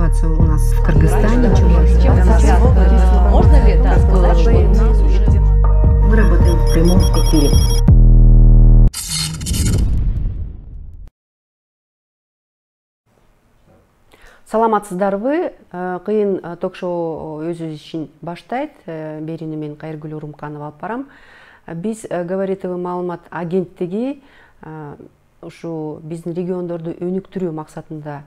ситуация у нас в Кыргызстане. Можно ли это сказать, что Мы работаем в прямом эфире. Саламатсыздарбы? Кыйын ток-шоу өзү ишин баштайт. Берини мен Кайыргүл Урумканова алып барам. Биз Говори ТВ маалымат агенттиги ушу биздин региондорду өнүктүрүү максатында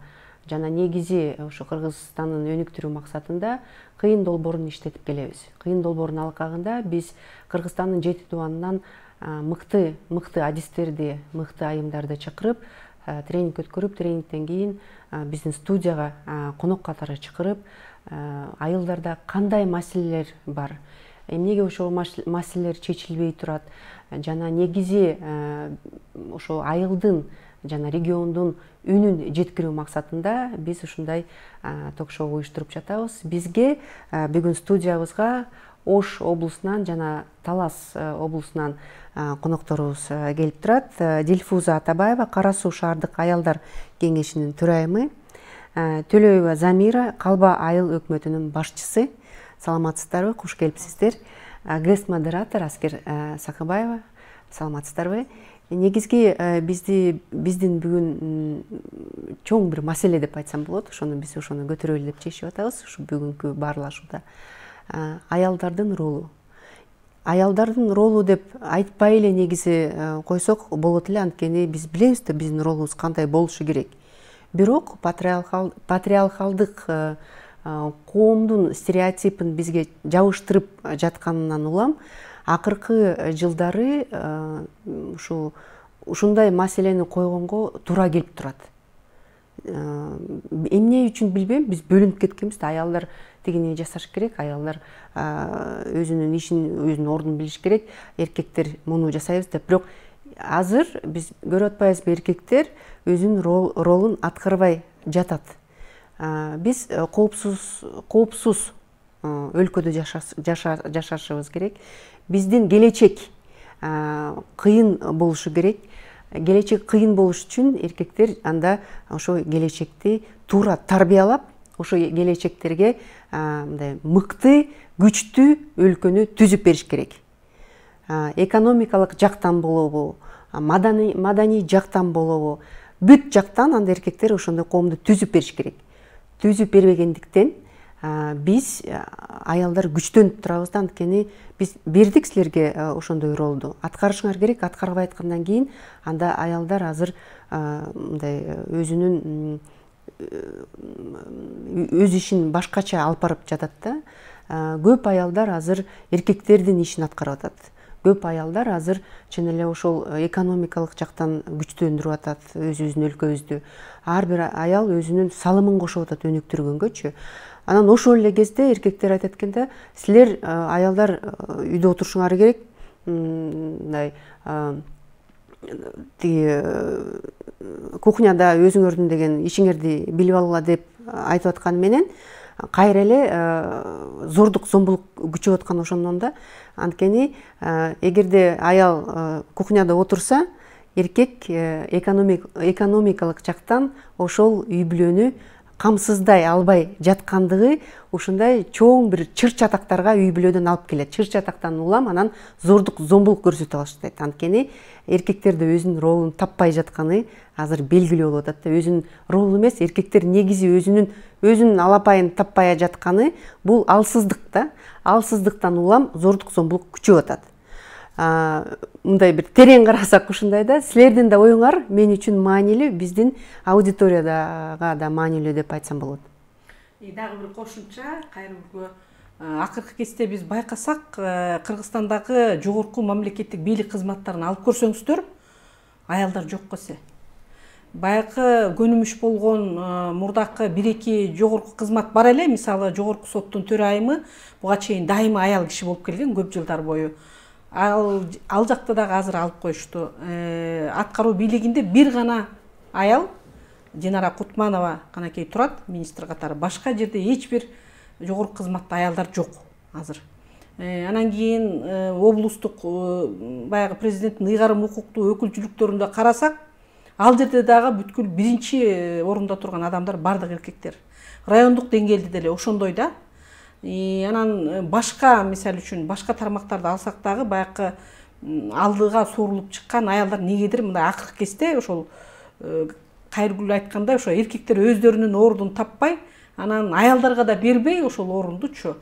жана негизи ушу Кыргызстандын өнүктүрүү максатында кыйын долбоорун иштетип келебиз. Кыйын долбоордун алкагында биз Кыргызстандын 7 тубанынан мыкты адистерди, мыкты айымдарды чакырып, тренинг өткөрүп, тренингден кийин биздин студияга конок катары чакырып, айылдарда кандай маселелер бар, эмнеге ошол маселелер чечилбей турат, жана негизи ошо айылдын жана региондун үнүн жеткирүү максатында биз ушундай ток-шоу уюштуруп жатабыз. Бизге бүгүн студиябызга Ош облусунан жана Талас облусунан конокторубуз келип турат. Дилфуза Атабаева, Кара Суу шаардык аялдар кеңешинин төрайымы, Төлөева Замира, Калба айыл өкмөтүнүн башчысы. Саламатсыздарбы, куш келипсиздер. ГЭС модератор Аскер Сакыбаева, саламатсыздарбы. Негизги биздин бүгүн чоң бир маселе деп айтсам болот. Биз ошону көтөрөлү деп чечип атабыз ушу бүгүнкү баарлашууда. Аялдардын ролу. Аялдардын ролу деп айтпай эле негизи койсок болот эле, анткени биз билебиз да биздин ролубуз кандай болушу керек. Бирок патриархалдык коомдун стереотипин бизге жабыштырып жатканынан улам акыркы жылдары ушундай маселени койгонго туура келип турат. Эмне үчүн билбейм, биз бөлүнүп кеткенбиз да. Аялдар тигини жасаш керек, аялдар өзүнүн ишин, өзүнүн ордун билиш керек, эркектер муну жасайбыз деп. Бирок азыр биз көрүп атпайбызбы, эркектер өзүнүн ролун аткарбай жатат. Биз коопсуз өлкөдө жашашыбыз керек. Биздин келечек кыйын болушу керек. Келечек кыйын болуш үчүн эркектер анда ошо келечекти туура тарбиялап, ошо келечектерге мындай мыкты, күчтүү өлкөнү түзүп бериш керек. Экономикалык жактан болобу, маданий жактан болобу, бүт жактан анда эркектер ошондой коомду түзүп бериш керек. Түзүп бербегендиктен биз аялдар күчтөнүп турабыз да, анткени биз бердик силерге ошондой ролду. Аткарышыңар керек, аткарбай аткандан кийин анда аялдар азыр мындай өзүнүн өз ишин башкача алып барып жатат да. Көп аялдар азыр эркектердин ишин аткарып атат. Көп аялдар азыр чын эле ошол экономикалык жактан күчтөндүрүп атат өзүбүздүн өлкөбүздү. Ар бир аял өзүнүн салымын кошуп атат өнүктүргөнгөчү. Анан ошол эле кезде эркектер айтат экен да, силер аялдар үйдө отурушуңар керек, мындай кухняда өзүңөрдүн деген ишиңерди билип алгыла деп айтып атканы менен кайра эле зордук зомбулук күчөп аткан ошондон да. Анткени эгерде аял кухняда отурса, эркек экономикалык жактан ошол үй бүлөнү камсыздай албай жаткандыгы ушундай чоң бир чыр-чатактарга үй бүлөдөн алып келет. Чыр-чатактан улам анан зордук зомбулук көрсөтө баштайт. Анткени эркектерде өзүнүн ролун таппай жатканы азыр белгилүү болуп атат да. Өзүнүн ролу эмес, эркектер негизи өзүнүн алапайын таппай жатканы бул алсыздык да. Алсыздыктан улам зордук зомбулук күчөп атат. Мындай бир терең карасак ушундай да. Силердин да оюңар мен үчүн маанилүү, биздин аудиторияга да маанилүү деп айтсам болот. Дагы бир кошумча, Кайрылгө акыркы кезде биз байкасак, Кыргызстандагы жогорку мамлекеттик бийлик кызматтарын алып көрсөңүздөр, аялдар жок эсе. Баягы көнүмүш болгон мурдакы 1-2 жогорку кызмат бар эле, мисалы жогорку соттун төрайымы буга чейин дайыма аял киши болуп келген көп жылдар бою. Ал жакта дагы азыр алып коюшту. Аткаруу бийлигинде бир гана аял, Динара Кутманова канакей турат, министр катары. Башка жерде эч бир жогорку кызматта аялдар жок азыр. Анан кийин облустук баягы президенттин ыйгарым укуктуу өкүлчүлүктөрүндө карасак, ал жерде дагы бүткүл биринчи орунда турган адамдар бардык эркектер. Райондук деңгээлде деле ошондой да. Анан башка мисалы үчүн башка тармактарды алсак дагы баягы алдыга суурулуп чыккан аялдар негедир мындай акыркы кезде ошол Кайыргүл айткандай ошо эркектер өздөрүнүн ордун таппай, анан аялдарга да бербей ошол орундучу.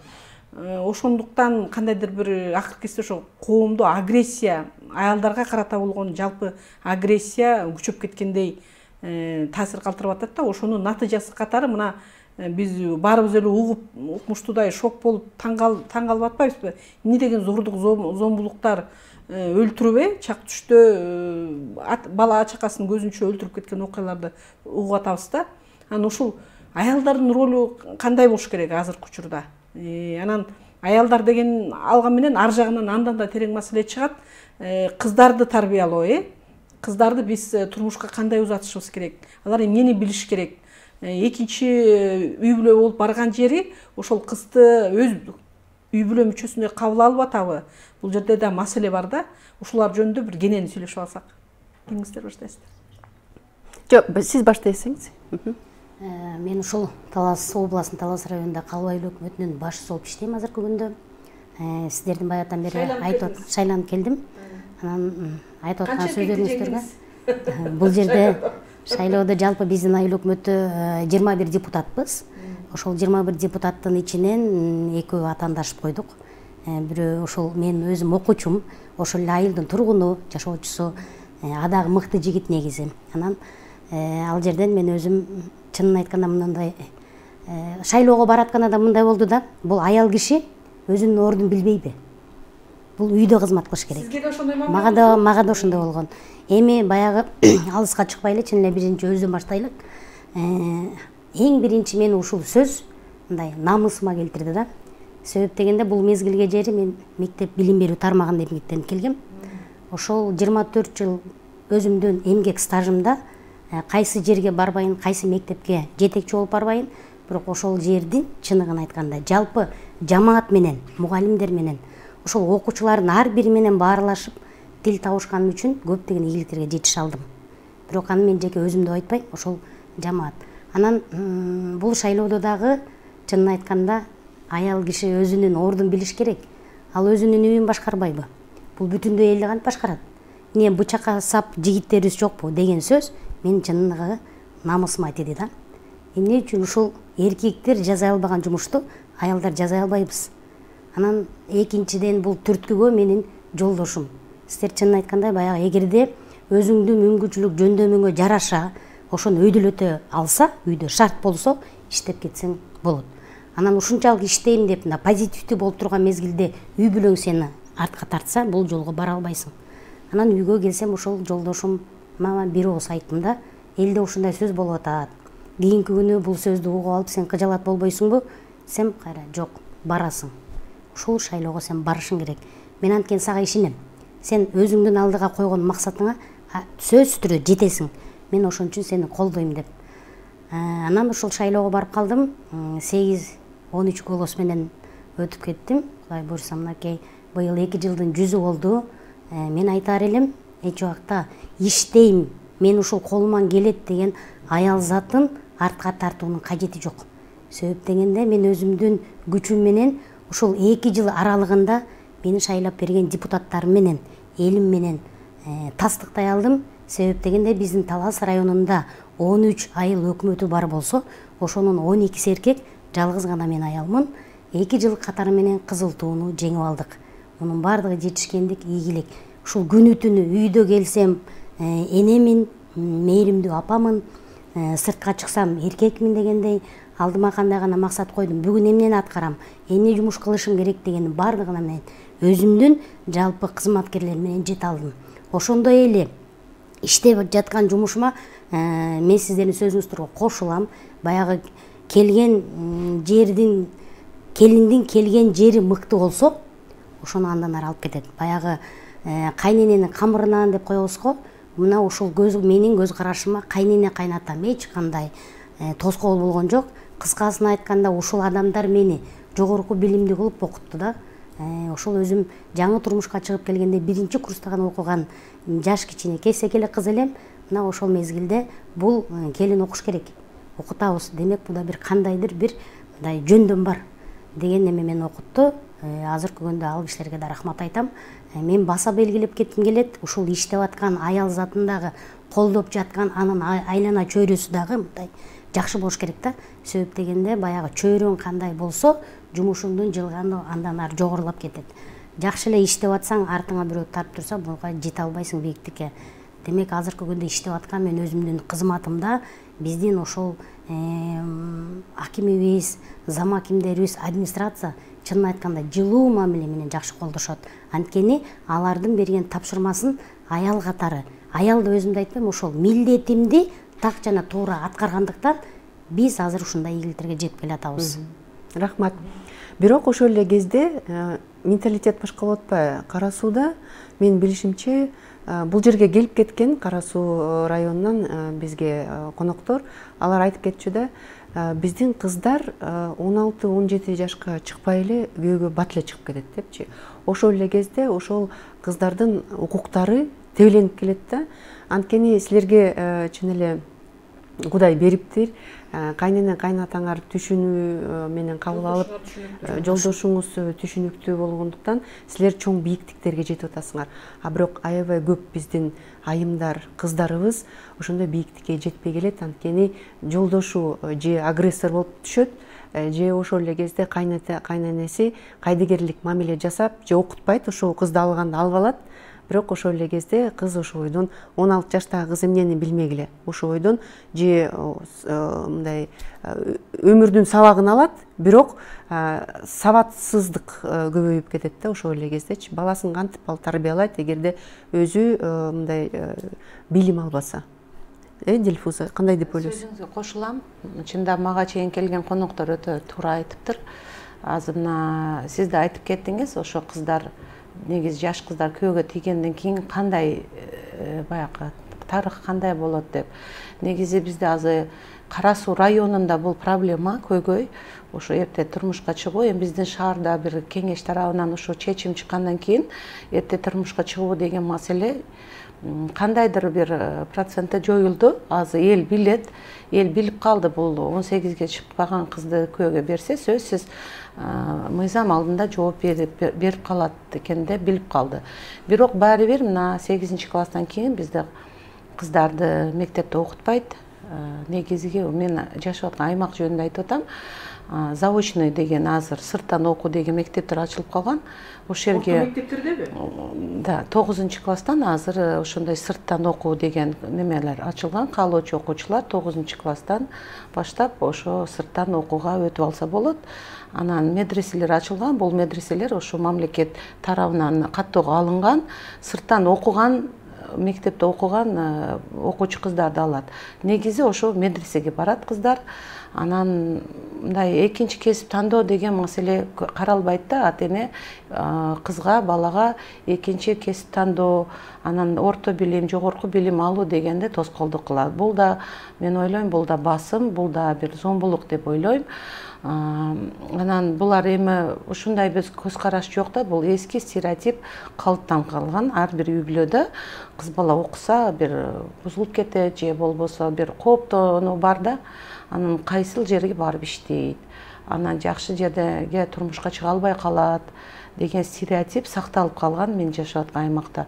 Ошондуктан кандайдыр бир акыркы кезде ошо коомдо агрессия, аялдарга карата болгон жалпы агрессия күчөп кеткендей таасир калтырып атат да. Ошонун натыйжасы катары мына биз баарыбыз эле укмуштуудай шок болуп таң калып атпайбызбы? Эмне деген зордук, зомбулуктар, өлтүрүп, чак түштө бала чакасын көзүнчө өлтүрүп кеткен окуяларды угуп атабыз да. Анан ушул аялдардын ролу кандай болуш керек азыркы учурда? Анан аялдар деген алган менен ар жагынан андан да терең маселе чыгат. Кыздарды тарбиялоо, кыздарды биз турмушка кандай узатышыбыз керек? Алар эмнени билиш керек? Экинчи үй бүлө болуп барган жери ошол кызды өз үй бүлө мүчөсүнө кабыл алып атабы? Бул жерде да маселе бар да. Ушулар жөнүндө бир кенен сүйлөшүп алсак. Кимиңиздер баштайсыздар? Жок, сиз баштайсыңыз. Мен ушул Талас областынын Талас районунда Калуу айыл өкмөтүнүн башчысы болуп иштейм азыркы күндө. Сиздердин баягыдан бери айтып шайланып келдим. Анан айтып аткан сөздөрүңүздөргө бул жерде шайлоодо жалпы биздин айыл өкмөтү 21 депутатпыз. Ошол 21 депутаттын ичинен экөө атаандашып койдук. Бирөө ошол мен өзүм окуучум, ошол эле айылдын тургуну, жашоочусу, адагы мыкты жигит негизи. Анан ал жерден мен өзүм чынын айтканда мындай шайлоого баратканда мындай болду да, бул аял киши өзүнүн ордун билбейби? Бул үйдө кызмат кылыш керек. Сизге да ошондой ма? Мага да ошондой болгон. Эми баягы алыска чыкпайлы, чын эле биринчи өзүм баштайлык. Эң биринчи мени ушул сөз мындай намысыма келтирди да. Себеп дегенде бул мезгилге жери мен мектеп билим берүү тармагында эмгектенип келгем. Ошол 24 жыл өзүмдүн эмгек стажымда кайсы жерге барбайын, кайсы мектепке жетекчи болуп барбайын, бирок ошол жердин чыныгын айтканда жалпы жамаат менен, мугалимдер менен, ошол окуучулардын ар бири менен баарлашып тил табышканым үчүн көптөгөн ийгиликтерге жетише алдым. Бирок аны мен жеке өзүм деп айтпайм, ошол жамаат. Анан бул шайлоодо дагы чынын айтканда аял киши өзүнүн ордун билиш керек. Ал өзүнүн үйүн башкарбайбы? Бул бүтүндөй элди кантип башкарат? Эмне бычакка сап жигиттерибиз жокпу деген сөз мен чыныгы намысыма тиди да. Эмне үчүн ушул эркектер жасай албаган жумушту аялдар жасай албайбыз? Анан экинчиден бул түрткүгө менин жолдошум. Сиздер чынын айтканда баягы эгерде өзүңдүн мүмкүнчүлүк жөндөмүңө жараша ошону өйдөлөтө алса, үйдө шарт болсо иштеп кетсең болот. Анан ушунчалык иштейм деп позитивдүү болуп турган мезгилде үй бүлөң сени артка тартса, бул жолго бара албайсың. Анан үйгө келсем ошол жолдошум мага бир ооз айттым да, элде ушундай сөз болуп атат. Кийинки күнү бул сөздү угуп алып сен кыжалат болбойсуңбу? Десем, кайра жок, барасың. Ушул шайлоого сен барышың керек. Мен анткени сага ишенем. Сен өзүңдүн алдыга койгон максатыңа сөзсүз түрдө жетесиң. Мен ошон үчүн сени колдойм деп. Анан ушул шайлоого барып калдым. 8-13 голос менен өтүп кеттим. Кудай буйрса мынакей быйыл 2 жылдын 100 болду. Мен айтар элем, эч убакта иштейм, мен ушул колуман келет деген аял затын артка тартуунун кажети жок. Себеп дегенде мен өзүмдүн күчүм менен ушул 2 жыл аралыгында мени шайлап берген депутаттарым менен, элим менен тастыктай алдым. Себеп дегенде биздин Талас районунда 13 айыл өкмөтү бар болсо, ошонун 12 эркек, жалгыз гана мен аялмын. 2 жыл катары менен кызыл тууну жеңип алдык. Мунун баардыгы жетишкендик, ийгилик. Ушул күнү түнү үйдө келсем энемин, мээримдүү апамын, сыртка чыксам эркекмин дегендей алдыма кандай гана максат койдум. Бүгүн эмнени аткарам, эмне жумуш кылышым керек дегенин баардыгына мен өзүмдүн жалпы кызматкерлер менен жете алдым. Ошондой эле иштеп жаткан жумушума мен сиздердин сөзүңүздөргө кошулам. Баягы келген жердин келиндин келген жери мыкты болсо, ошону андан ары алып кетет. Баягы кайнененин камырынан деп коебуз го. Мына ушул менин көз карашыма кайнене кайнатам эч кандай тоскоол болгон жок. Кыскасын айтканда ушул адамдар мени жогорку билимди кылып окутту да. Ошол өзүм жаңы турмушка чыгып келгенде 1-курста гана окуган жаш кичине кесек эле кыз элем. мына ошол мезгилде бул келин окуш керек, окутабыз, демек бул да бир кандайдыр бир мындай жөндөм бар деген немемен окутту. Азыркы күндө ал кишилерге да рахмат айтам. Мен баса белгилеп кетким келет, ушул иштеп аткан аял затын дагы колдоп жаткан анын айлана чөйрөсү дагы мындай жакшы болуш керек да. Себеп дегенде баягы чөйрөң кандай болсо, жумушуңдун жылганы андан ары жогорулап кетет. Жакшы эле иштеп атсаң, артыңа бирөө тарып турса, буга жете албайсың бийиктикке. Демек азыркы күндө иштеп аткан мен өзүмдүн кызматымда биздин ошол акимибиз, зам акимдерибиз, администрация чынын айтканда жылуу мамиле менен жакшы колдошот. Анткени алардын берген тапшырмасын аял катары, аял да өзүмдү айтпайм, ошол милдетимди так жана туура аткаргандыктан биз азыр ушундай ийгиликтерге жетип келатабыз. Рахмат. Бирок ошол эле кезде менталитет башка болуп атпайбы? Кара Сууда мен билишимче бул жерге келип кеткен Кара Суу районунан бизге коноктор, алар айтып кетчү да, биздин кыздар 16-17 жашка чыкпай эле күйөөгө бат эле чыгып кетет депчи. Ошол эле кезде ошол кыздардын укуктары тебеленип келет да. Анткени силерге чын эле Кудай бериптир. Кайнене кайнатаңар түшүнүү менен кабыл алып, жолдошуңуз түшүнүктүү болгондуктан силер чоң бийиктиктерге жетип атасыңар. А бирок аябай көп биздин айымдар, кыздарыбыз ошондой бийиктикке жетпей келет. Анткени жолдошу же агрессор болуп түшөт, же ошол эле кезде кайненеси кайдыгерлик мамиле жасап, же окутпайт, ошол кызды алганда алып алат. Бирок ошол эле кезде кыз ошол бойдон 16 жаштагы кыз эмнени билмегиле. Ошол бойдон же мындай өмүрдүн сабагын алат, бирок сабатсыздык көбөйүп кетет да ошол эле кездечи. Баласын кантип ал тарбиялайт, эгерде өзү мындай билим албаса. Дилфуза, кандай деп ойлойсуз? Сөзүңүзгө кошулам. Чында мага чейин келген коноктор өтө туура айтыптыр. Азыр мына сиз да айтып кеттиңиз, ошо кыздар негизи жаш кыздар күйөөгө тийгенден кийин кандай баягы тарых кандай болот деп. Негизи бизде азыр Кара Суу районунда бул проблема көйгөй. Ошо эрте турмушка чыгуу, эми биздин шаарда бир кеңеш тарабынан ошо чечим чыккандан кийин эрте турмушка чыгуу деген маселе кандайдыр бир процентте жоюлду. Азыр эл билет, эл билип калды, бул 18ге чыкпаган кызды күйөөгө берсе сөзсүз мыйзам алдында жооп берип калат экенде билип калды. Бирок баары бир мына 8-класстан кийин бизде кыздарды мектепте окутпайт. Негизги мен жашап аткан аймак жөнүндө айтып атам. Заочный деген азыр сырттан окуу деген мектептер ачылып калган. Ошол жерге мектептердеби? Да, 9-класстан азыр ошондой сырттан окуу деген немелер ачылган. Каалоочу окуучулар 9-класстан баштап ошо сырттан окууга өтүп алса болот. Анан медреселер ачылган. Бул медреселер ошо мамлекет тарабынан каттоого алынган. Сырттан окуган, мектепте окуган окуучу кыздарды алат. Негизи ошо медресеге барат кыздар. Анан мындай экинчи кесип тандоо деген маселе каралбайт да. Ата-эне кызга, балага экинчи кесип тандоо, анан орто билим, жогорку билим алуу дегенде тоскоолдук кылат. Бул да мен ойлойм, бул да басым, бул да бир зомбулук деп ойлойм. Анан булар эми ушундай биз көз караш жок да, бул эски стереотип калыптанып калган. Ар бир үй бүлөдө кыз бала окуса бир бузулуп кетет же болбосо бир кооптонуу бар да. Анан кайсыл жерге барып иштейт, анан жакшы жерге турмушка чыга албай калат деген стереотип сакталып калган мен жашап аткан аймакта.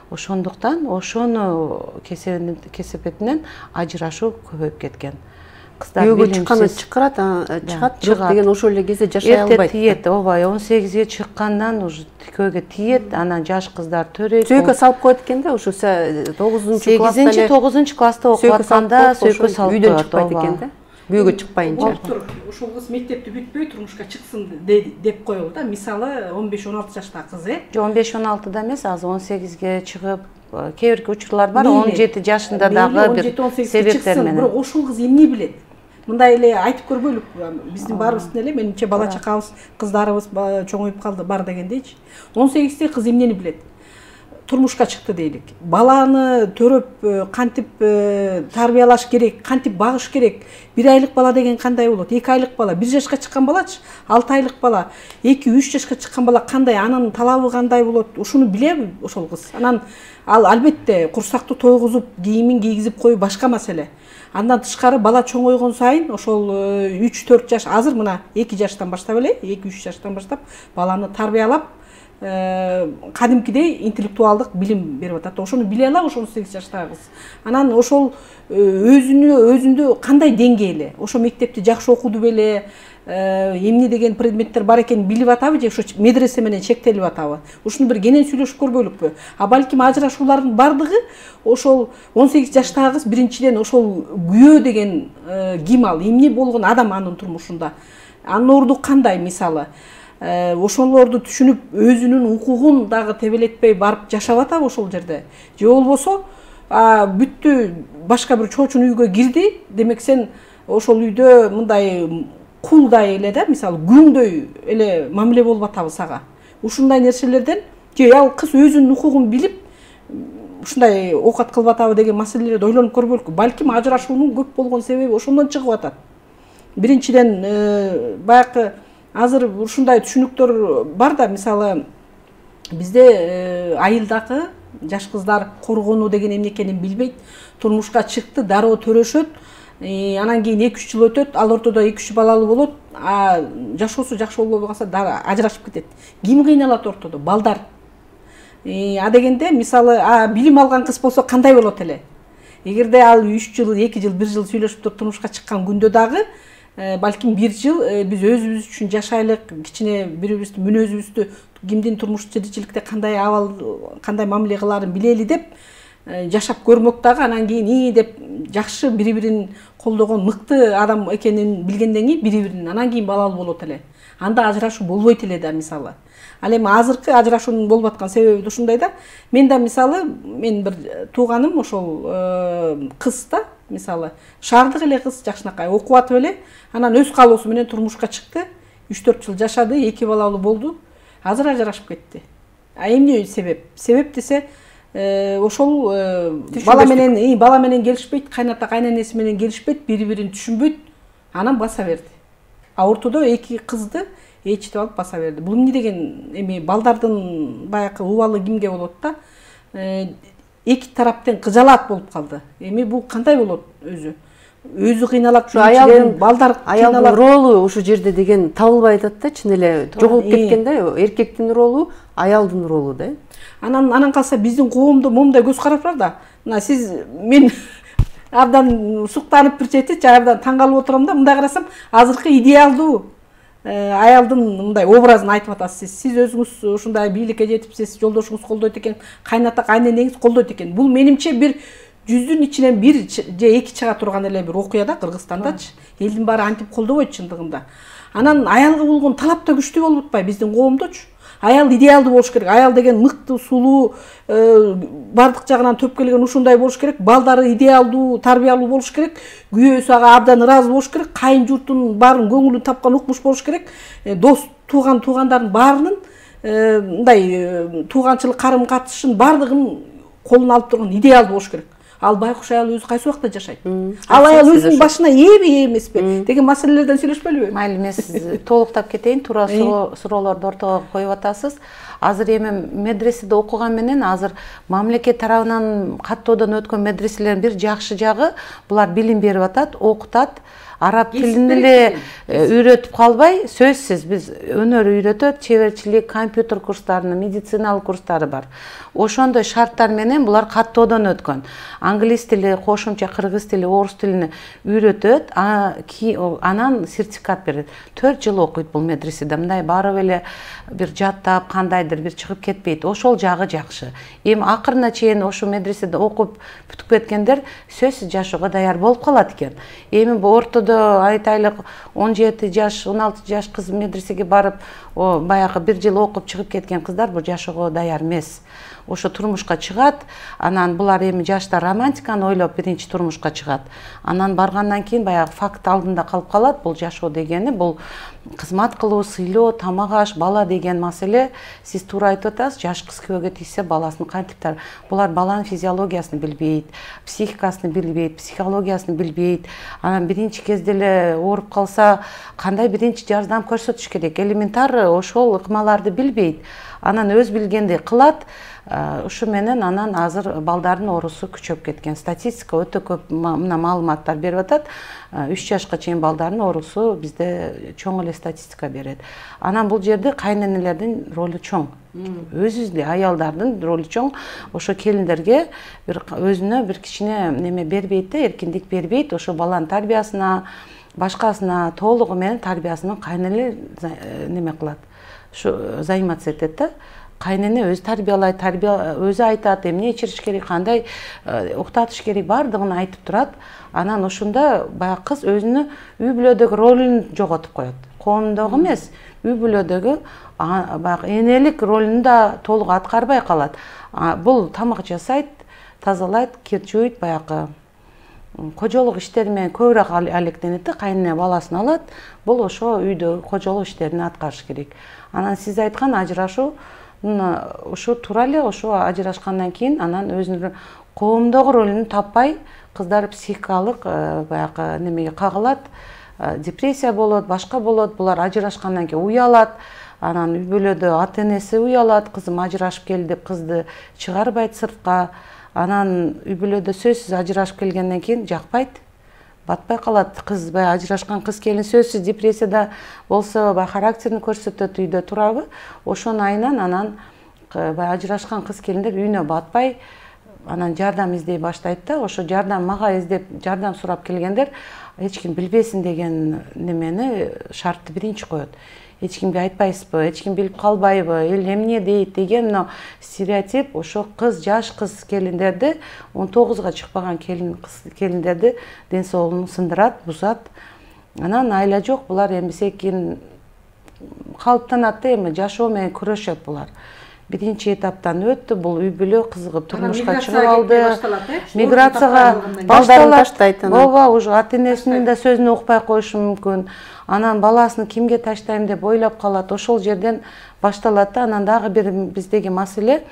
Ошондуктан ошону кесепетинен ажырашуу көбөйүп кеткен. Кыздар билимсиз чыгарат, чыгат деген ошол эле кезде жашай албайт. Тиет, ооба, 18ге чыккандан уже күйөөгө тиет, анан жаш кыздар төрөйт. Сөйкө салып коет экен да, ошо 9-класста 8-9-класста окуп атканда сөйкө салып коет. Үйдөн чыкпайт экен да. Күйөөгө чыкпайынча. Ошол кыз мектепти бүтпөй турмушка чыксын деп коелу да. Мисалы 15-16 жаштагы кыз, Жо 15-16да эмес, азыр 18ге чыгып, кээ бир учурлар бар, 17 жашында дагы бир себептер менен. Бирок ошол кыз эмне билет? Мындай эле айтып көрбөйлүк. Биздин баарыбыздын эле менимче бала чакабыз, кыздарыбыз чоңоюп калды бар дегендейчи. 18-те кыз эмнени билет? турмушка чыкты дейлик. Баланы төрөп кантип тарбиялаш керек, кантип багыш керек. 1 айлык бала деген кандай болот? 2 айлык бала, 1 жашка чыккан балачы, 6 айлык бала, 2-3 жашка чыккан бала кандай, анын талабы кандай болот? Ушуну билеби ошол кыз? Анан ал албетте курсактуу тойгузуп, кийимин кийгизип коюу башка маселе. Андан тышкары бала чоңойгон сайын ошол 3-4 жаш, азыр мына 2 жаштан баштап эле, 2-3 жаштан баштап баланы тарбиялап, кадимкидей интеллектуалдык билим берип атат. Ошону биле алабы 18 жаштагы кыз. Анан ошол өзүндө кандай деңгээле, ошо мектепти жакшы окуду беле, эмне деген предметтер бар экенин билип атабы же ошо медресе менен чектелип атабы? Ушуну бир кенен сүйлөшүп көрбөйлүкпү? А балким ажырашуулардын бардыгы ошол 18 жаштагы кыз биринчиден ошол күйөө деген ким ал, эмне болгон адам анын турмушунда? Анын орду кандай мисалы? Ошолорду түшүнүп, өзүнүн укугун дагы тебелетпей барып жашап атабы ошол жерде? Же болбосо бүттү башка бир чоочун үйгө кирди, демек сен ошол үйдө мындай кулдай эле да, мисалы күңдөй эле мамиле болуп атабы сага. Ушундай нерселерден же ал кыз өзүнүн укугун билип ушундай оокат кылып атабы деген маселелерди ойлонуп көрбөлүкпү? Балким ажырашуунун көп болгон себеби ошондон чыгып атат. Биринчиден баягы азыр ушундай түшүнүктөр бар да, мисалы бизде айылдагы жаш кыздар коргонуу деген эмне экенин билбейт, турмушка чыкты, дароо төрөшөт, анан кийин 2-3 жыл өтөт, ал ортодо 2-3 балалуу болот, жашоосу жакшы болбой калса ажырашып кетет. Ким кыйналат ортодо? Балдар. Дегенде мисалы билим алган кыз болсо кандай болот эле? Эгерде ал 3 жыл, 2 жыл, 1 жыл сүйлөшүп туруп турмушка чыккан күндө дагы балким 1 жыл биз өзүбүз үчүн жашайлык, кичине бирибиздин мүнөзүбүздү, кимдин турмуш тиричиликте кандай абал, кандай мамиле кыларын билели деп жашап көрмөк дагы, анан кийин деп жакшы бири-бирин колдогон мыкты адам экенин билгенден кийин бири-бирин анан кийин балалуу болот эле. Анда ажырашуу болбойт эле да мисалы. Ал эми азыркы ажырашуунун болуп аткан себеби да ушундай да. Мен да мисалы, мен бир тууганым ошол кыз да, мисалы шаардык эле кыз, жакшынакай окуп атып эле, анан өз каалоосу менен турмушка чыкты, 3-4 жыл жашады, 2 балалуу болду, азыр ажырашып кетти. Эмне себеп? Себеп десе ошол бала менен келишпейт, кайната кайненеси менен келишпейт, бири-бирин түшүнбөйт, анан баса берди. Ортодо 2 кызды ээрчитип алып баса берди. Бул эмне деген эми балдардын баягы убалы кимге болот да? Эки тараптан кыжалаат болуп калды. Эми бул кандай болот өзү? Өзү кыйналат, балдар аялдын ролу ушул жерде деген табылбай атат да, чын эле жоголуп кеткен да, эркектин ролу, аялдын ролу да. Анан калса биздин коомдо момундай көз караш бар да. Мына сиз мен абдан суктанып бир чети, абдан таң калып отурам да, мындай карасам, азыркы идеалдуу аялдын мындай образын айтып атасыз. Сиз өзүңүз ушундай бийликке жетипсиз, жолдошуңуз колдойт экен, кайната кайненеңиз колдойт экен. Бул менимче бир 100-дүн ичинен 1 же 2 чыга турган эле бир окуя да Кыргызстандачы. Элдин баары антип колдобойт чындыгында. Анан аялга болгон талап да күчтүү болуп атпайбы биздин коомдочу? Аял идеалдуу болуш керек. Аял деген мыкты, сулуу, бардык жагынан төп келген ушундай болуш керек. Балдары идеалдуу, тарбиялуу болуш керек. Күйөөсү ага абдан ыраазы болуш керек. Кайын журтун баарын көңүлүн тапкан укмуш болуш керек. Дос, туугандардын баарынын мындай тууганчылык карым катышын бардыгын колуна алып турган идеалдуу болуш керек. Ал байкуш аял өзү кайсы убакта жашайт? Ал аял өзүнүн башына ээби эмеспи деген маселелерден сүйлөшпөйлүбү? Майли, мен сиз толуктап кетейин, туура суроолорду ортого коюп атасыз. Азыр эми медреседе окуган менен азыр мамлекет тарабынан каттоодон өткөн медреселердин бир жакшы жагы, булар билим берип атат, окутат. Араб тилин эле үйрөтүп калбай, сөзсүз биз өнөр үйрөтөт, чеберчилик, компьютер курстарынын, медициналык курстары бар. Ошондой шарттар менен булар каттоодон өткөн. Англис тили, кошумча кыргыз тили, орус тилин үйрөтөт, анан сертификат берет. 4 жыл окуйт бул медреседе. Мындай барып эле бир жаттап, кандайдыр бир чыгып кетпейт. Ошол жагы жакшы. Эми акырына чейин ошо медреседе окуп бүтүп кеткендер сөзсүз жашоого даяр болуп калат экен. Эми бу ортодо айтайлык 17 жаш, 16 жаш кыз медресеге барып, баягы 1 жыл окуп чыгып кеткен кыздар бул жашоого даяр эмес. ошо турмушка чыгат. Анан булар эми жаштар романтиканы ойлоп биринчи турмушка чыгат. Анан баргандан кийин баягы факт алдында калып калат. Бул жашоо дегени бул кызмат кылуу, сыйлоо, тамак аш, бала деген маселе. Сиз туура айтып атасыз, жаш кыз күйөөгө тийсе баласын кантип булар баланын физиологиясын билбейт, психикасын билбейт, психологиясын билбейт. Анан биринчи кезде эле ооруп калса кандай биринчи жардам көрсөтүш керек? Элементар ошол ыкмаларды билбейт. Анан өз билгендей кылат. Ушу менен анан азыр балдардын оорусу күчөп кеткен. Статистика өтө көп мына маалыматтар берип атат. 3 жашка чейин балдардын оорусу бизде чоң эле статистика берет. Анан бул жерде кайненелердин ролу чоң. Өзүздө аялдардын ролу чоң. Ошо келиндерге бир өзүнө бир кичине неме бербейт да, эркиндик бербейт. Ошо баланын тарбиясына, башкасына толугу менен тарбиясына кайнене неме кылат. Шу займаться этет да. Кайнене өзү тарбиялайт, өзү айтат, эмне ичириш керек, кандай уктатыш керек, бардыгын айтып турат. Анан ошондо баягы кыз өзүнүн үй бүлөдөгү ролун жоготуп коет. Коомдогу эмес, үй бүлөдөгү баягы энелик ролун да толук аткарбай калат. Бул тамак жасайт, тазалайт, кир жууйт, баягы кожолук иштери менен көбүрөөк алектенет да, кайнене баласын алат. Бул ошо үйдө кожолук иштерин аткарыш керек. Анан сиз айткан ажырашуу ушу туура эле, ошо ажырашкандан кийин анан өзүнүн коомдогу ролун таппай, кыздар психикалык баягы немеге кагылат, депрессия болот, башка болот. Булар ажырашкандан кийин уялат. Анан үй бүлөдө ата энеси уялат, кызым ажырашып келди деп кызды чыгарбайт сыртка. Анан үй бүлөдө сөзсүз ажырашып келгенден кийин жакпайт, батпай калат. Кыз баягы ажырашкан кыз келин сөзсүз депрессияда болсо, баягы характерин көрсөтөт, үйдө турабы. Ошонун айынан анан баягы ажырашкан кыз келиндер үйүнө батпай, анан жардам издей баштайт да. Ошо жардам мага издеп жардам сурап келгендер эч ким билбесин деген немени шартты биринчи коет. Эч кимге айтпайсызбы, эч ким билип калбайбы, эл эмне дейт деген мына стереотип ошо кыз, жаш кыз келиндерди, 19га чыкпаган келиндерди ден соолугун сындырат, бузат. Анан айла жок, булар эми секин калыптанат да, эми жашоо менен күрөшөт булар. Биринчи этаптан өттү, бул үй бүлө кызыгып турмушка чыгып алды. Миграцияга башталат. Ооба, уже ата энесинин да сөзүн укпай коюшу мүмкүн. Анан баласын кимге таштайм деп ойлоп калат. Ошол жерден башталат да. Анан дагы бир биздеги маселе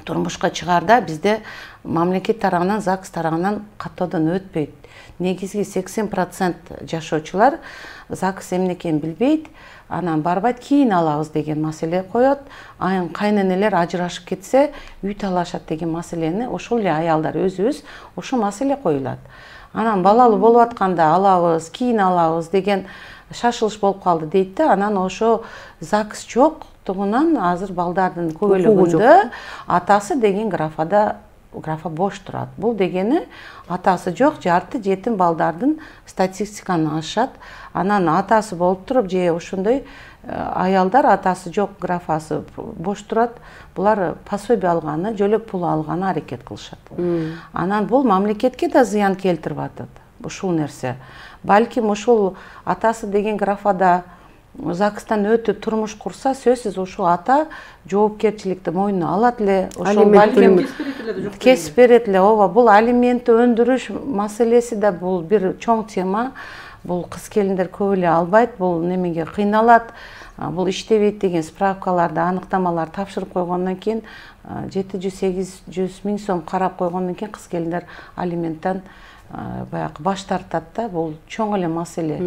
турмушка чыгарда бизде мамлекет тарабынан, ЗАГС тарабынан каттоодон өтпөйт. Негизги 80% жашоочулар ЗАГС эмне экенин билбейт. Анан барбайт, кийин алабыз деген маселе коет. Анан кайненелер ажырашып кетсе, үй талашат деген маселени ошол эле аялдар өзүбүз ошо маселе коюлат. Анан балалуу болуп атканда алабыз, кийин алабыз деген шашылыш болуп калды дейт да. Анан ошо ЗАГС жоктугунан азыр балдардын көбөлүгүндө атасы деген графа бош турат. Бул дегени атасы жок, жарты жетим балдардын статистиканы ашат. Анан атасы болуп туруп же ошондой аялдар атасы жок, графасы бош турат. Булар пособие алганы, жөлөк пул алганы аракет кылышат. Анан бул мамлекетке да зыян келтирип атат. Ушул нерсе. Балким ошол атасы деген графада ЗАГСтан өтүп турмуш курса, сөзсүз ошол ата жоопкерчиликти мойнуна алат эле. Ошол балким кесип берет эле. Ооба, бул алиментти өндүрүш маселеси да бул бир чоң тема. Бул кыз келиндер көп эле албайт, бул немеге кыйналат. Бул иштебейт деген справкаларды, аныктамалар тапшырып койгондон кийин 700-800 миң сом карап койгондон кийин кыз келиндер алименттен баягы баш тартат да. Бул чоң эле маселе.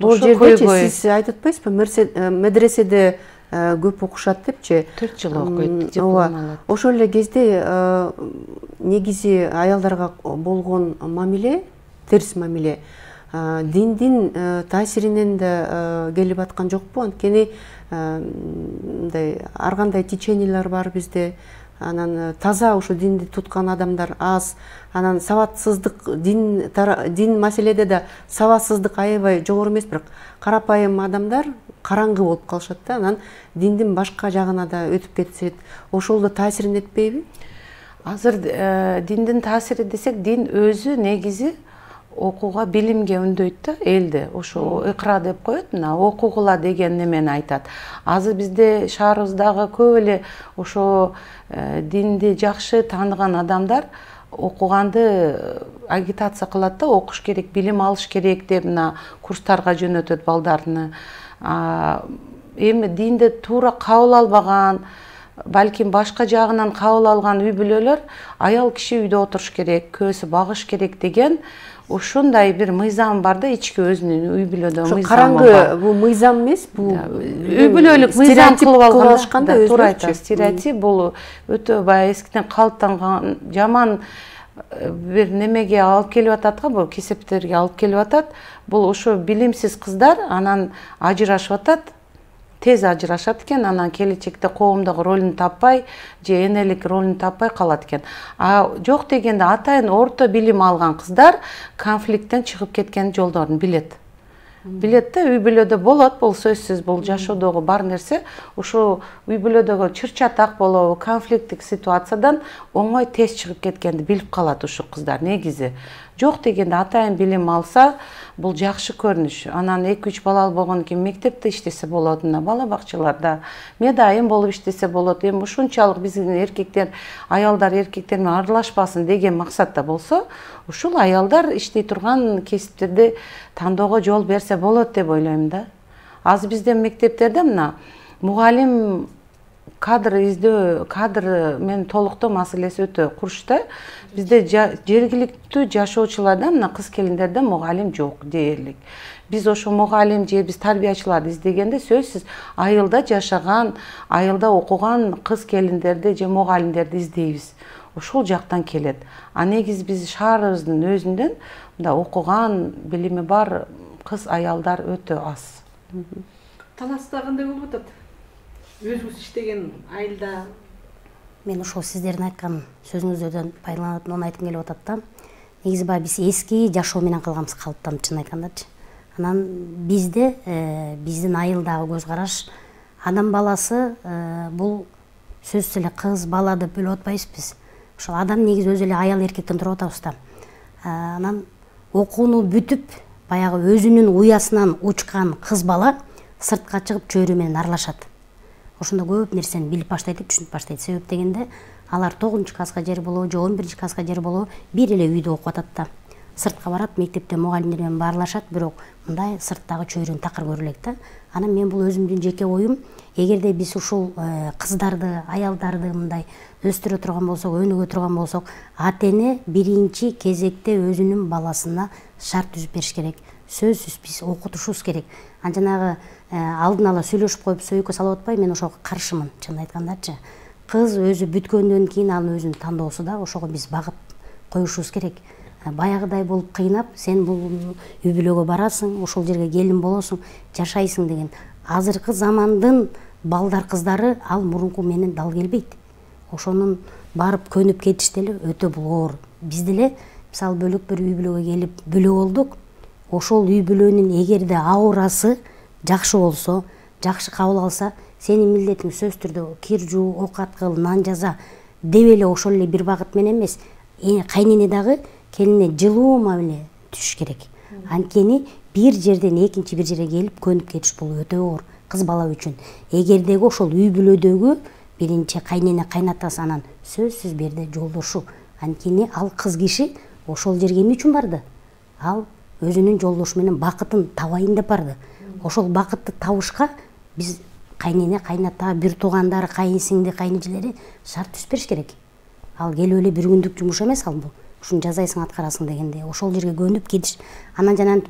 Бул жерде сиз айтып атпайсызбы, медреседе көп окушат депчи? 4 жыл окуйт, диплом алат. Ошол эле кезде негизи аялдарга болгон мамиле, терс мамиле диндин таасиринен да келип аткан жокпу? Анткени мындай ар кандай течениялар бар бизде. Анан таза ушу динди туткан адамдар аз. Анан сабатсыздык, дин маселеде да сабатсыздык аябай жогору эмес, бирок карапайым адамдар караңгы болуп калышат да. Анан диндин башка жагына да өтүп кетишет. Ошол да таасирин этпейби? Азыр диндин таасири десек, дин өзү негизи окууга, билимге үндөйт да элди. Ошо ыкра деп коет, мына окугула деген немени айтат. Азыр бизде шаарыбыздагы көп эле ошо динди жакшы тааныган адамдар окуганды агитация кылат да, окуш керек, билим алыш керек деп мына курстарга жөнөтөт балдарны. Эми динди туура кабыл албаган, балким башка жагынан кабыл алган үй бүлөлөр аял киши үйдө отуруш керек, көзү багыш керек деген ушундай бир мыйзам бар да, ички өзүнүн үй бүлөдө мыйзамы бар. Караңгы бул мыйзам эмес, бул үй бүлөлүк мыйзам кылып алганда, туура айтасыз. Стереотип Стереотип бул өтө баягы эскиден калыптанган жаман бир немеге алып келип атат го, бул кесептерге алып келип атат. Бул ошо билимсиз кыздар анан ажырашып атат. Тез ажырашат экен, анан келечекте коомдогу ролун таппай, же энелик ролун таппай калат экен. Жок дегенде атайын орто билим алган кыздар конфликттен чыгып кеткен жолдорун билет. Билет да, үй бүлөдө болот, бул сөзсүз, бул жашоодогу бар нерсе. Ошо үй бүлөдөгү чыр-чатак болобу, конфликттик ситуациядан оңой тез чыгып кеткенди билип калат ушу кыздар негизи. Жок дегенде атайын билим алса, бул жакшы көрүнүш. Анан 2-3 балалы болгондон кийин мектепте иштесе болот, бала бакчаларда медайым болуп иштесе болот. Эми ушунчалык биздин эркектер, аялдар эркектер менен аралашпасын деген максатта болсо, ушул аялдар иштей турган кесиптерди тандоого жол берсе болот деп ойлойм да. Азыр бизде мектептерде мына мугалим кадр издөө, кадр менен толуктоо маселеси өтө курч да. Бизде жергиликтүү жашоочуларда мына кыз келиндерде мугалим жок дээрлик. Биз ошо мугалим же биз тарбиячыларды издегенде сөзсүз айылда жашаган, айылда окуган кыз келиндерди же мугалимдерди издейбиз. Ошол жактан келет. Негизи биз шаарыбыздын өзүндөн мында окуган, билими бар кыз аялдар өтө аз. Таласта кандай болуп атат? Өзүңүз иштеген айылда? Мен ошол сиздердин айткан сөзүңүздөрдөн пайдаланып муну айткым келип атат да. Негизи баягы биз эски жашоо менен калганбыз калыптанып, чын айткандачы. Анан бизде биздин айылдагы көз караш, адам баласы бул сөзсүз эле кыз бала деп бөлүп атпайбыз биз. Ошол адам негизи өзү эле аял эркектен туруп атабыз да. Анан окууну бүтүп, баягы өзүнүн уясынан учкан кыз бала сыртка чыгып чөйрө менен аралашат. Ошондо көп нерсени билип баштайт, түшүнүп баштайт. Себеп дегенде алар 9-класска жер болобу, же 11-класска жер болобу, бир эле үйдө окуп атат да. Сыртка барат, мектепте мугалимдер менен баарлашат, бирок мындай сырттагы чөйрөнү такыр көрө элек да. Анан мен бул өзүмдүн жеке оюм, эгерде биз ушул кыздарды, аялдарды мындай өстүрө турган болсок, өнүгө турган болсок, ата-эне биринчи кезекте өзүнүн баласына шарт түзүп бериш керек. Сөзсүз биз окутушубуз керек. Жанагы алдын ала сүйлөшүп коюп сөйкө салып атпай, мен ошого каршымын, чын айткандачы. Кыз өзү бүткөндөн кийин анын өзүнүн тандоосу да, ошого биз багып коюшубуз керек. Баягыдай болуп кыйнап, сен бул үй бүлөгө барасың, ошол жерге келин болосуң, жашайсың деген. Азыркы замандын балдар кыздары ал мурунку менен дал келбейт. Ошонун барып көнүп кетиш деле өтө бул оор. Биз деле мисалы бөлөк бир үй бүлөгө келип бөлө болдук. Ошол үй бүлөнүн эгерде аурасы жакшы болсо, жакшы кабыл алса, сенин милдетиң сөзсүз түрдө кир жуу, окат кыл, нан жаза деп эле ошол эле бир багыт менен эмес. Кайнене дагы келине жылуу мамиле түшүш керек. Анткени бир жерден экинчи бир жерге келип көнүп кетиш бул өтө оор кыз бала үчүн. Эгердеги ошол үй бүлөдөгү биринчи кайнене кайнатасы анан сөзсүз берде жолдошу. Анткени ал кыз киши ошол жерге эмне үчүн барды? Ал өзүнүн жолдошу менен бакытын табайын деп барды. Ошол бакытты табышка биз кайнене, кайната, бир туугандары, кайынсиңди, кайнэжелери шарт түзүп бериш керек. Ал келип эле бир күндүк жумуш эмес ал бул. Ушуну жазайсың, аткарасың дегенде ошол жерге көнүп кетиш. Анан жана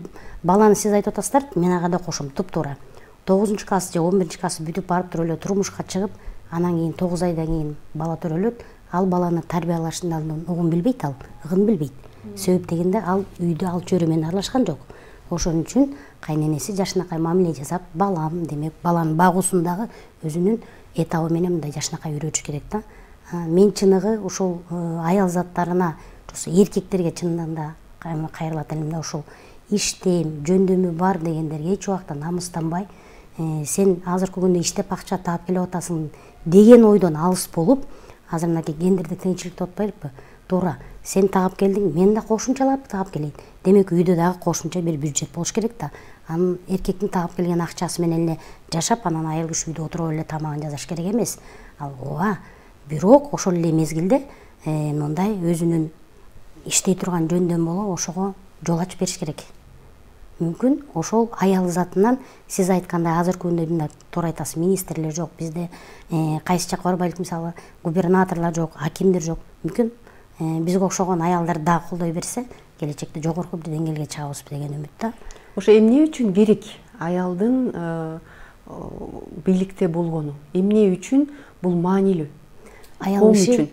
баланы сиз айтып атасыздар, мен ага да кошом, туп-туура. 9-класс же 11-класс бүтүп барып туруп эле турмушка чыгып, анан кийин 9 айдан кийин бала төрөлөт. Ал баланы тарбиялашын угун билбейт, ал ыгын билбейт. Себеп дегенде ал үйдө ал чөйрө менен аралашкан жок. Ошон үчүн кайненеси жашынакай мамиле жасап, балам демек, баланын багуусундагы өзүнүн этабы менен мындай жашынакай үйрөтүш керек да. Мен чыныгы ушул аял заттарына, эркектерге чынында да кайрылат элем да, ушул иштейм, жөндөмү бар дегендерге эч убакта намыстанбай, сен азыркы күндө иштеп акча таап келип атасың деген ойдон алыс болуп, азыр мынакей гендердик теңчилик деп атпайлыкпы? туура сен тагып келдиң, мен да кошумчалап тагып келейин. Демек үйдө дагы кошумча бир бюджет болуш керек да. Анын эркектин тагып келген акчасы менен эле жашап, анан айыл киши үйдө отуруп эле тамагын жасаш керек эмес. Ал ооба, бирок ошол эле мезгилде мындай өзүнүн иштей турган жөндөм болуп ошого жол ачып бериш керек. Мүмкүн ошол аял затынан сиз айткандай азыркы күндө мындай туура айтасыз, министрлер жок, бизде кайсы жакка барбайлык, мисалы губернаторлор жок, акимдер жок. Мүмкүн бизге окшогон аялдар дагы колдой берсе, келечекте жогорку бир деңгээлге чыгабыз деген үмүт да. Ошо эмне үчүн керек аялдын бийликте болгону? Эмне үчүн бул маанилүү? Аял киши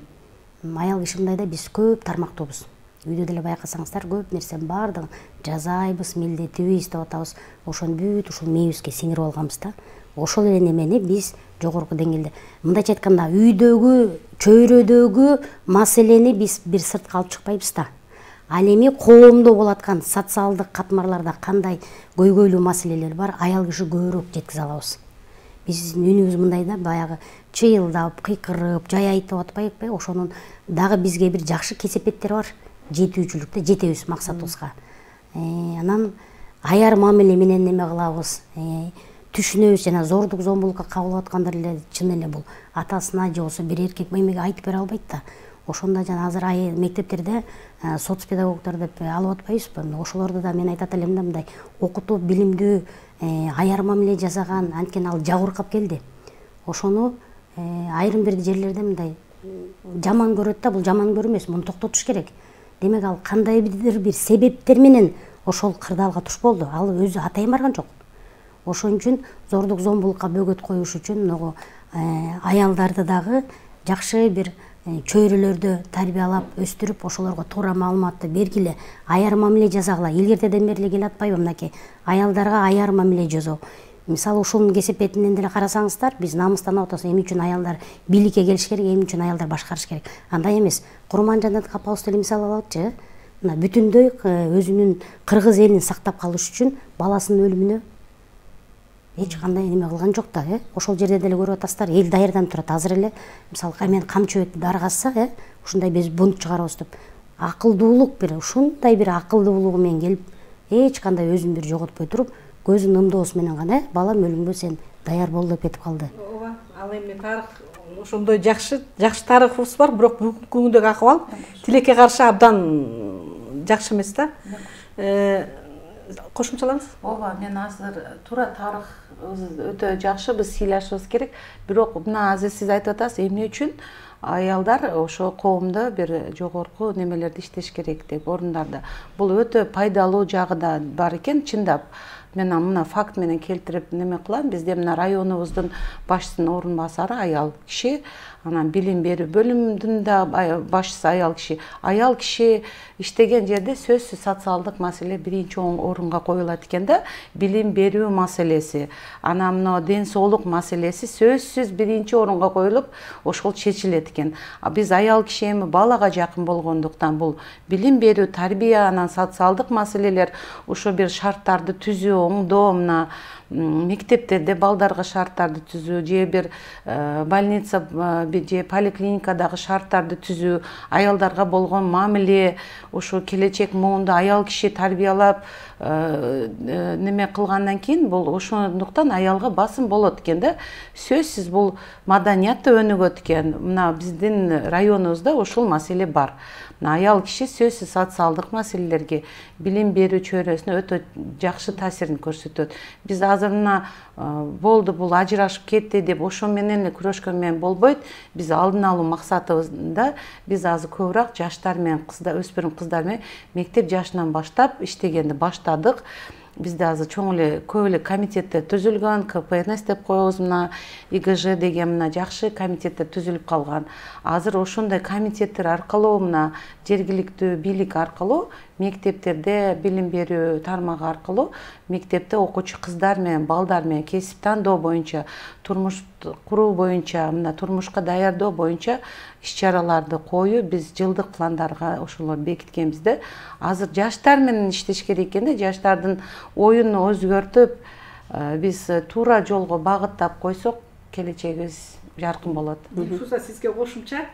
мындай да биз көп тармактуубуз. Үйдө деле байкасаңыздар, көп нерсенин баардыгын жазайбыз, милдетибиз деп атабыз. Ошону бүт ушул мээбизге сиңирип алганбыз да. Ошол эле немени биз жогорку деңгээлде, мындайча айтканда, үйдөгү, чөйрөдөгү маселени биз бир сыртка алып чыкпайбыз да. Ал эми коомдо болуп аткан социалдык катмарларда кандай көйгөйлүү маселелер бар, аял киши көбүрөөк жеткизе алабыз. Биздин үнүбүз мындай да, баягы чыйылдап, кыйкырып, жай айтып атпайбы, ошонун дагы бизге бир жакшы кесепеттери бар. Жетүүчүлүктө жетебиз максатыбызга. Анан аяр мамиле менен неме кылабыз, түшүнөбүз, жана зордук зомбулукка кабылып аткандар эле чын эле бул атасына же болбосо бир эркек мемеге айтып бере албайт да. Ошондо жана азыр мектептерде соцпедагогдор деп алып атпайбызбы? Ошолорду да мен айтат элем да, мындай окутуп, билимдүү аяр мамиле жасаган, анткени ал жабыркап келди. Ошону айрым бир жерлерде мындай жаман көрөт да, бул жаман көрүү эмес, муну токтотуш керек. Демек ал кандайдыр бир себептер менен ошол кырдаалга туш болду. Ал өзү атайын барган жок. Ошон үчүн зордук зомбулукка бөгөт коюш үчүн могу аялдарды дагы жакшы бир чөйрөлөрдө тарбиялап, өстүрүп, ошолорго туура маалыматты бергиле, аяр мамиле жасагыла. Илгертеден бери келе атпайбы мынакей аялдарга аяр мамиле жасоо. Мисалы ушунун кесепетинен деле карасаңыздар, биз намыстанып атабыз, эмне үчүн аялдар бийликке келиш керек, эмне үчүн аялдар башкарыш керек. Андай эмес. Курманжанат Капаловду эле мисал алалычы. Мына бүтүндөй өзүнүн кыргыз элин сактап калыш үчүн баласынын өлүмүнө эч кандай неме кылган жок да. Ошол жерде деле көрүп атасыздар, эл даярданып турат. Азыр эле мисалы мен камчыбекти даргаса, ушундай биз бунт чыгарабыз деп. Акылдуулук бир, ушундай бир акылдуулугу менен келип, эч кандай өзүн бир жоготпой туруп, көзүн ымдоосу менен гана балам өлүмгө сен даяр бол деп кетип калды. Ооба, ал эми тарых ошондой жакшы тарыхыбыз бар, бирок бүгүнкү күндөгү акыбал тилекке каршы абдан жакшы эмес да. Кошумчалаңыз? Ооба, мен азыр туура тарых өтө жакшы, биз сыйлашыбыз керек. Бирок мына азыр сиз айтып атасыз, эмне үчүн аялдар ошо коомдо бир жогорку немелерди иштеш керек деп, орундарда. Бул өтө пайдалуу жагы да бар экен, чындап. Мен мына факт менен келтирип неме кылам. Бизде мына районубуздун башчысынын орун басары аял киши, анан билим берүү бөлүмүнүн да башчысы аял киши. Аял киши иштеген жерде сөзсүз социалдык маселе биринчи орунга коюлат экен да. Билим берүү маселеси, анан мына ден соолук маселеси сөзсүз биринчи орунга коюлуп, ошол чечилет экен. Биз аял киши эми балага жакын болгондуктан бул билим берүү, тарбия, анан социалдык маселелер, ошо бир шарттарды түзүү, оңдоо, мына мектептерде балдарга шарттарды түзүү, же бир больница же поликлиникадагы шарттарды түзүү, аялдарга болгон мамиле, ошо келечек муунда аял киши тарбиялап неме кылгандан кийин бул ошондуктан аялга басым болот экен да. Сөзсүз бул маданият да өнүгөт экен. Мына биздин районубузда ошол маселе бар. Аял киши сөзсүз социалдык маселелерге, билим берүү чөйрөсүнө өтө жакшы таасирин көрсөтөт. Биз азыр мына болду бул ажырашып кетти деп ошо менен эле күрөшкөн менен болбойт. Биз алдын алуу максатыбызда биз азыр көбүрөөк жаштар менен өспүрүм кыздар менен мектеп жашынан баштап иштегенди баштадык. Бизде азыр чоң эле көп эле комитеттер түзүлгөн, КПНС деп коебуз, мына ИГЖ деген мына жакшы комитеттер түзүлүп калган. Азыр ошондой комитеттер аркылуу, мына жергиликтүү бийлик аркылуу мектептерде билим берүү тармагы аркылуу мектепте окуучу кыздар менен балдар менен кесип тандоо боюнча, турмуш куруу боюнча, мына турмушка даярдоо боюнча иш-чараларды коюу биз жылдык пландарга ошолор бекиткенбизде. Азыр жаштар менен иштеш керек экен да, жаштардын оюн өзгөртүп, биз туура жолго багыттап койсок, келечегибиз жаркын болот. Дилфуза, сизге кошумча,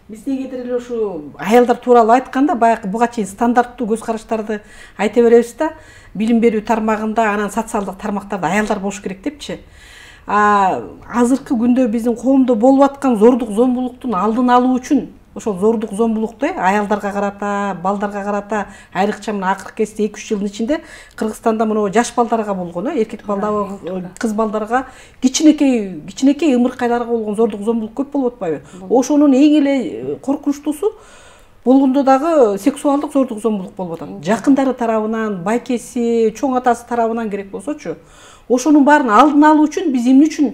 Биз негедир эле ушу аялдар тууралуу айтканда баягы буга чейин стандарттуу көз караштарды айта беребиз да, билим берүү тармагында, анан социалдык тармактарда аялдар болуш керек депчи. Азыркы күндө биздин коомдо болуп аткан зордук зомбулуктун алдын алуу үчүн ошол зордук зомбулукту аялдарга карата, балдарга карата айрыкча мына акыркы кезде 2-3 жылдын ичинде Кыргызстанда мына жаш балдарга болгон, эркек балдарга, кыз балдарга, кичинекей ымыркайларга болгон зордук зомбулук көп болуп атпайбы? Ошонун эң эле коркунучтуусу болгондо дагы сексуалдык зордук зомбулук болуп атат. Жакындары тарабынан, байкеси, чоң атасы тарабынан керек болсочу, ошонун баарын алдын алуу үчүн биз эмне үчүн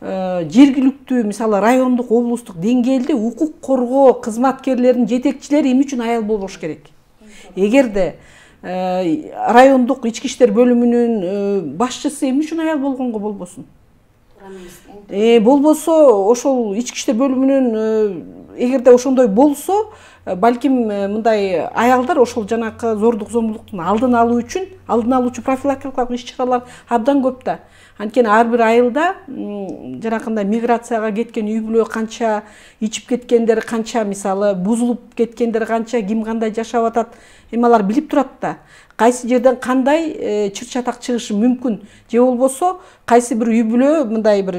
жергиликтүү, мисалы райондук, облустук деңгээлде укук коргоо кызматкерлеринин жетекчилери эмне үчүн аял болбош керек? Эгерде райондук ички иштер бөлүмүнүн башчысы эмне үчүн аял болгонго болбосун? Болбосо ошол ички иштер бөлүмүнүн эгерде ошондой болсо, балким мындай аялдар ошол жанакы зордук зомбулуктун алдын алуу үчүн алдын алуучу профилактикалык иш-чаралар абдан көп да. Анткени ар бир айылда жанакындай миграцияга кеткен үй бүлө канча, ичип кеткендер канча, мисалы бузулуп кеткендер канча, ким кандай жашап атат, эми алар билип турат да. Кайсы жерден кандай чыр-чатак чыгышы мүмкүн, же болбосо кайсы бир үй бүлө мындай бир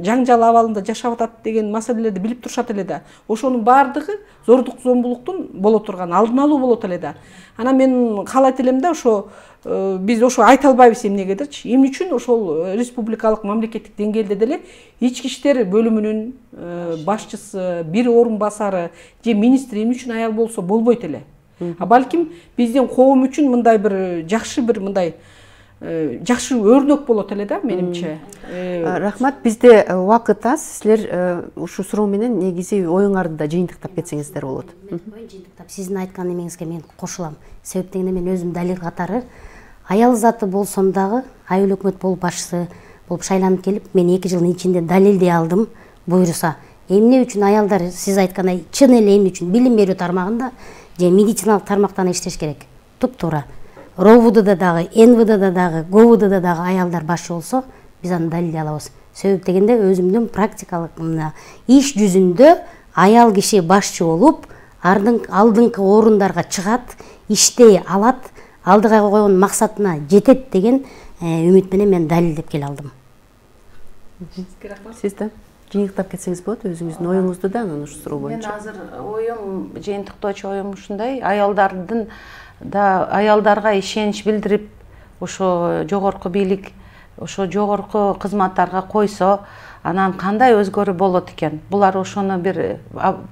жаңжал абалында жашап атат деген маселелерди билип турушат эле да. Ошонун баардыгы зордук зомбулуктун боло турган алдын алуу болот эле да. Анан мен каалайт элем да, ошо биз ошо айта албайбыз эмнегедирчи. Эмне үчүн ошол республикалык мамлекеттик деңгээлде деле ички иштер бөлүмүнүн башчысы, бир орун басары же министр эмне үчүн аял болсо болбойт эле. Балким биздин коом үчүн мындай бир жакшы өрнөк болот эле да, менимче. Рахмат, бизде убакыт аз. Силер ушу суроо менен негизи оюңарды да жыйынтыктап кетсеңиздер болот. Жыйынтыктап сиздин айткан эмеңизге мен кошулам. Себеп дегенде мен өзүм далил катары аял заты болсом дагы айыл өкмөт болуп башчысы болуп шайланып келип, мен 2 жылдын ичинде далилдей алдым. Буйруса, эмне үчүн аялдар сиз айткандай чын эле эмне үчүн билим берүү тармагында же медициналык тармактан иштеш керек? Туп-туура. РОВДда дагы, НВДда дагы, ГОВДда дагы аялдар башчы болсо, биз аны далилдей алабыз. Себеп дегенде өзүмдүн практикалык иш жүзүндө аял киши башчы болуп, алдыңкы орундарга чыгат, иштей алат, алдыга койгон максатына жетет деген үмүт менен мен далилдеп келе алдым. Сиз да жыйынтыктап кетсеңиз болот, өзүңүздүн оюңузду да анан ушу суроо боюнча. Мен азыр оюм, жыйынтыктоочу оюм ушундай: аялдарга ишенич билдирип, ошо жогорку бийлик, ошо жогорку кызматтарга койсо, анан кандай өзгөрүү болот экен? Булар ошону бир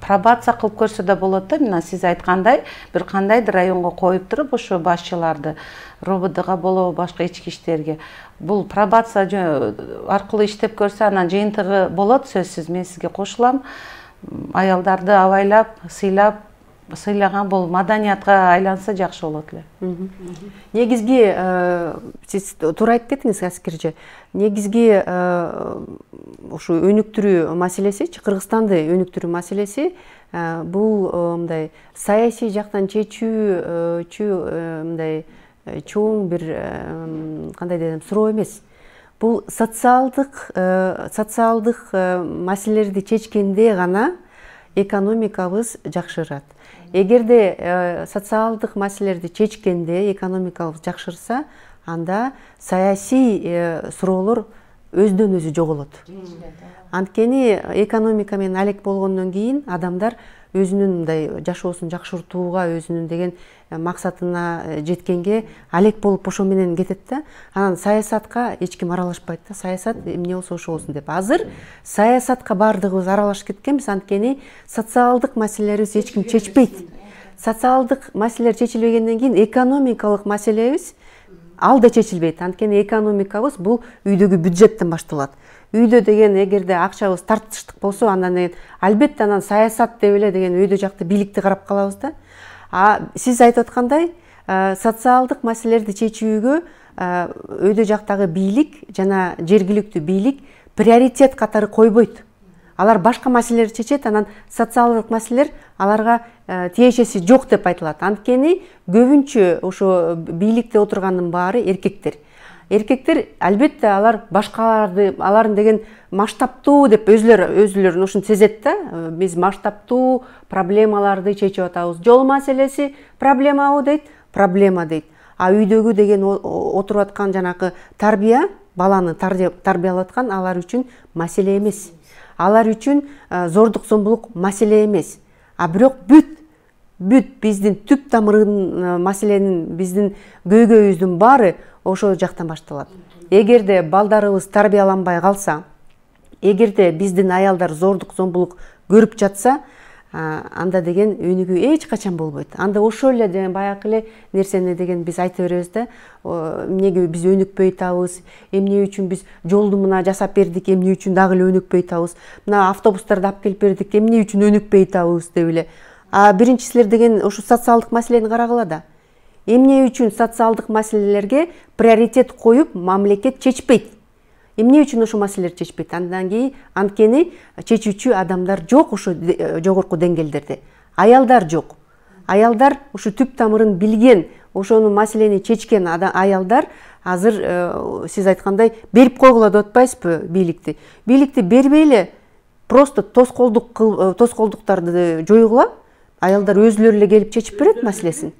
пробация кылып көрсө да болот да. Мына сиз айткандай, бир кандайдыр районго коюп туруп, ошо башчыларды РОВДга болобу, башка ички иштерге бул пробация аркылуу иштеп көрсө, анан жыйынтыгы болот, сөзсүз. Мен сизге кошулам. Аялдарды абайлап, сыйлаган бул маданиятка айланса жакшы болот эле. Негизги сиз туура айтып кеттиңиз аскерже. Негизги ушу өнүктүрүү маселеси, Кыргызстанды өнүктүрүү маселеси бул мындай саясий жактан чечүүчү мындай чоң бир кандай десем суроо эмес. Бул социалдык маселелерди чечкенде гана экономикабыз жакшырат. Эгерде социалдык маселелерди чечкенде экономикабыз жакшырса, анда саясий суроолор өздөн өзү жоголот. Анткени экономика менен алек болгондон кийин адамдар өзүнүн мындай жашоосун жакшыртууга, өзүнүн деген максатына жеткенге алек болуп ошо менен кетет да. Анан саясатка эч ким аралашпайт да. Саясат эмне болсо ошо болсун деп. Азыр саясатка бардыгыбыз аралашып кеткенбиз, анткени социалдык маселелерибиз эч ким чечпейт. Социалдык маселелер чечилбегенден кийин экономикалык маселебиз ал да чечилбейт. Анткени экономикабыз бул үйдөгү бюджеттен башталат. Үйдө деген эгерде акчабыз тартыштык болсо, андан албетте анан саясат деп эле деген өйдө жакты бийликти карап калабыз да. Сиз айтып аткандай, социалдык маселелерди чечүүгө өйдө жактагы бийлик жана жергиликтүү бийлик приоритет катары койбойт. Алар башка маселелерди чечет, анан социалдык маселелер аларга тиешеси жок деп айтылат. Анткени көбүнчө ошо бийликте отургандын баары эркектер. эркектер албетте алар башкаларды алардын деген масштабтуу деп өзүлөрүн ушуну сезет да. Биз масштабтуу проблемаларды чечип атабыз. Жол маселеси проблемабы дейт, проблема дейт. А үйдөгү деген отуруп аткан жанакы тарбия, баланы тарбиялап аткан алар үчүн маселе эмес. Алар үчүн зордук зомбулук маселе эмес. А бирок бүт биздин түп тамырын маселенин, биздин көйгөйүбүздүн баары ошол жактан башталат. Эгерде балдарыбыз тарбияланбай калса, эгерде биздин аялдар зордук зомбулук көрүп жатса, анда деген өнүгүү эч качан болбойт. Анда ошол эле деген баягы эле нерсени деген биз айта беребиз да. Эмнеге биз өнүкпөй атабыз, эмне үчүн биз жолду мына жасап бердик, эмне үчүн дагы эле өнүкпөй атабыз, мына автобустарды алып келип бердик, эмне үчүн өнүкпөй атабыз деп эле. Биринчисилер деген ушу социалдык маселени карагыла да. Эмне үчүн социалдык маселелерге приоритет коюп мамлекет чечпейт? Эмне үчүн ошо маселелерди чечпейт? Андан кийин анткени чечүүчү адамдар жок ошо жогорку деңгээлдерде. Аялдар жок. Аялдар ушу түп тамырын билген, ошону маселени чечкен аялдар азыр сиз айткандай берип койгула деп атпайсызбы бийликти? Бийликти бербей эле просто тоскоолдуктарды жоюгула, аялдар өзүлөрү эле келип чечип берет маселесин.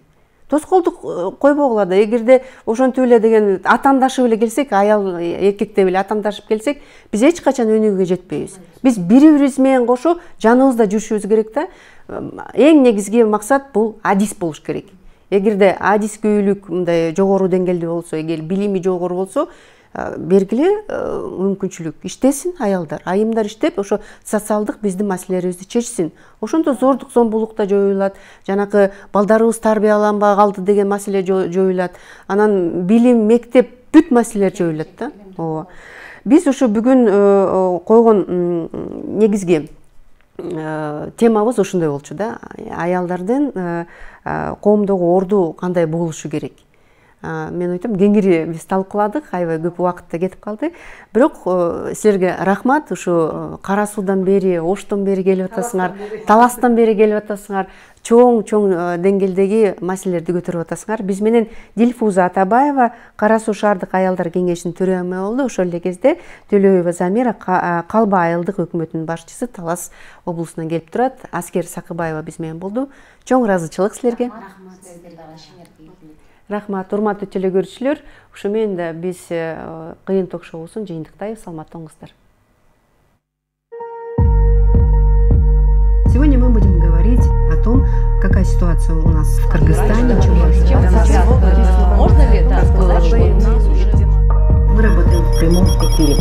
Тоскоолдук койбогула да. Эгерде ошентип эле деген атаандашып эле келсек, аял эркекте эле атаандашып келсек, биз эч качан өнүгүүгө жетпейбиз. Биз бири-бирибиз менен кошо жаныбызда жүрүшүбүз керек да. Эң негизги максат бул адис болуш керек. Эгерде адискөйлүк мындай жогору деңгээлде болсо, эгер билими жогору болсо, бергиле мүмкүнчүлүк иштесин аялдар, айымдар иштеп, ошо социалдык биздин маселелерибизди чечсин. Ошондо зордук зомбулук да жоюлат, жанакы балдарыбыз тарбияланбай калды деген маселе жоюлат. Анан билим, мектеп, бүт маселелер жоюлат да. Ооба. Биз ушу бүгүн койгон негизги темабыз ушундай болчу да. Аялдардын коомдогу орду кандай болушу керек. Мен айтам, кеңири биз талкууладык, аябай көп убакытта кетип калды. Бирок силерге рахмат, ушу Кара Суудан бери, Оштон бери келип атасыңар, Таластан бери келип атасыңар, чоң деңгээлдеги маселелерди көтөрүп атасыңар. Биз менен Дилфуза Атабаева Кара Суу шаардык аялдар кеңешинин төрайымы болду. Ошол эле кезде Төлөбаева Замира Калба айылдык өкмөтүнүн башчысы Талас облусунан келип турат. Аскер Сакыбаева биз менен болду. Чоң ыраазычылык силерге. Рахмат, урматтуу телекөрүүчүлөр. Ушу менен да биз кыйын ток-шоусун жыйынтыктайбыз. Саламатта болуңуздар. Сегодня мы будем говорить о том, какая ситуация у нас в Кыргызстане. Можно ли это сказать, что мы работаем в прямом эфире?